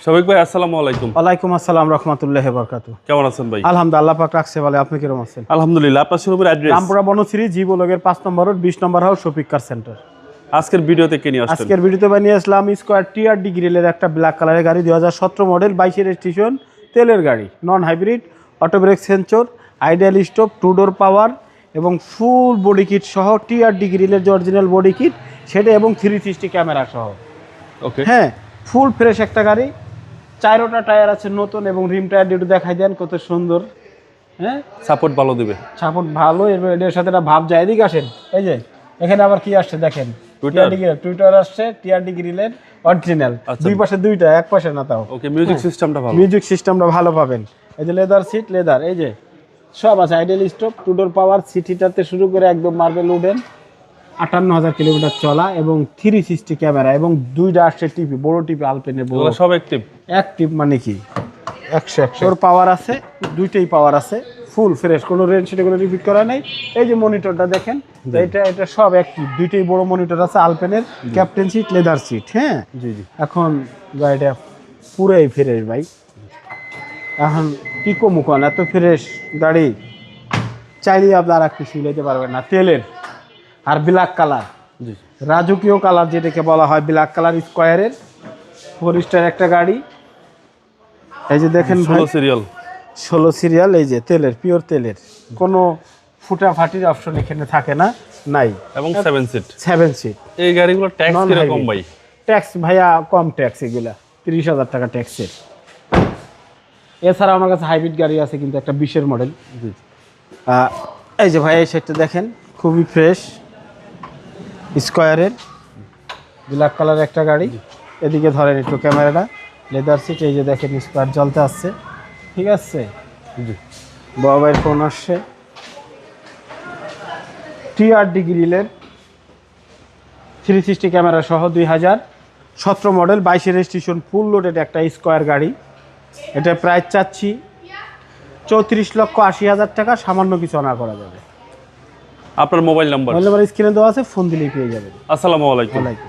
শফিক ভাই আসসালামু আলাইকুম। ওয়ালাইকুম আসসালাম রাহমাতুল্লাহি ওয়া বারাকাতুহু। কেমন আছেন ভাই? আলহামদুলিল্লাহ, আল্লাহ পাক রাখছে ভালো। আপনি কিরকম আছেন? আলহামদুলিল্লাহ। আপনার শোরুমের অ্যাড্রেস? রামপুরা বনশ্রী জি ব্লকের 5 নম্বর রোড 20 নম্বর হাউস শফিক কার সেন্টার। আজকের ভিডিওতে কে নিয়ে আসছেন? আজকের ভিডিওতে বানিয়ে আসলাম স্কয়ার টিআরডি গ্রিলের একটা ব্ল্যাক কালারের গাড়ি, 2017 মডেল, 22 রেজিস্ট্রেশন, তেলের গাড়ি, non hybrid, auto brake sensor, ideal stop, two door power এবং ফুল বডি কিট সহ টিআরডি গ্রিলের যে অরিজিনাল বডি কিট সেটা এবং 360 ক্যামেরা সহ। ওকে। হ্যাঁ, ফুল ফ্রেশ একটা গাড়ি। চারোটা টায়ার আছে নতুন এবং রিম টায়ার দুটো দেখাই দেন কত সুন্দর। হ্যাঁ, সাপোর্ট ভালো দিবে। সাপোর্ট ভালো। এর সাথে একটা ভাব যায়। এদিকে আসেন, এই যে এখানে আবার কি আসছে দেখেন, টুইটার আসছে টিআরডি গ্রিলের অরিজিনাল। দুই পাশে দুইটা, এক পাশে না তাও। ওকে, মিউজিক সিস্টেমটা ভালো। মিউজিক সিস্টেমটা ভালো পাবেন। এই যে লেদার সিট, লেদার, এই যে সব আছে, আইডিয়াল স্টপ, টু ডোর পাওয়ার, সিটিটাতে শুরু করে একদম মার্বেল উডেন, 58,000 কিলোমিটার চলা এবং 360 ক্যামেরা এবং দুইটা আসছে টিভি, বড় টিভি, আলপেনের বড়। সব অ্যাক্টিভ। অ্যাক্টিভ মানে কি 100 পাওয়ার আছে, দুইটাই পাওয়ার আছে, ফুল ফ্রেশ, কোনো রেঞ্জ সেটা কোনো রিপিট করা নাই। এই যে মনিটরটা দেখেন, এটা সব অ্যাক্টিভ, দুইটাই বড় মনিটর আছে, আলপেনের, ক্যাপ্টেন সিট, লেদার সিট। হ্যাঁ জি জি। এখন গাড়িটা পুরাই ফ্রেশ ভাই। এখন কি কমুকন, এত ফ্রেশ গাড়ি চাইলেই আপনি আর কিছু লইতে পারবেন না। তেলের আর ব্ল্যাক কালার, জি। রাজকীয় কালার যেটাকে বলা হয়, ব্ল্যাক কালার স্কয়ারের 4 স্টার একটা গাড়ি। এই যে দেখেন 16 সিরিয়াল। 16 সিরিয়াল, এই যে তেলের, পিওর তেলের, কোনো ফুটাফাটির অপশন এখানে থাকে না, নাই। এবং 7 সিট। 7 সিট। এই গাড়িগুলো ট্যাক্স কিরকম ভাই? ট্যাক্স ভাইয়া কম ট্যাক্স, এগুলা 30,000 টাকা ট্যাক্সের। এছাড়া আমার কাছে হাইব্রিড গাড়ি আছে কিন্তু একটা 20-এর মডেল। জি। এই যে ভাই এই সাইডটা দেখেন, খুবই ফ্রেশ, স্কয়ারের ব্ল্যাক কালার একটা গাড়ি। এদিকে ধরেন একটু ক্যামেরাটা, লেদার সিট, এই যে দেখেন স্কয়ার জ্বলতে আসছে, ঠিক আছে। জি। বাবার ফোন আসছে, টিআরডি গ্রিলের 360 ক্যামেরা সহ 2017 মডেল, 22 রেজিস্ট্রেশন, ফুল লোডেড একটা স্কয়ার গাড়ি। এটা প্রাইস চাচ্ছি 34,80,000 টাকা, সামান্য কিছু অনার করা যাবে। আপনার মোবাইল নাম্বার? মোবাইল নাম্বার স্ক্রিনে দেওয়া আছে, ফোন দিলেই পেয়ে যাবেন। আসসালামু আলাইকুম। ওয়ালাইকুম।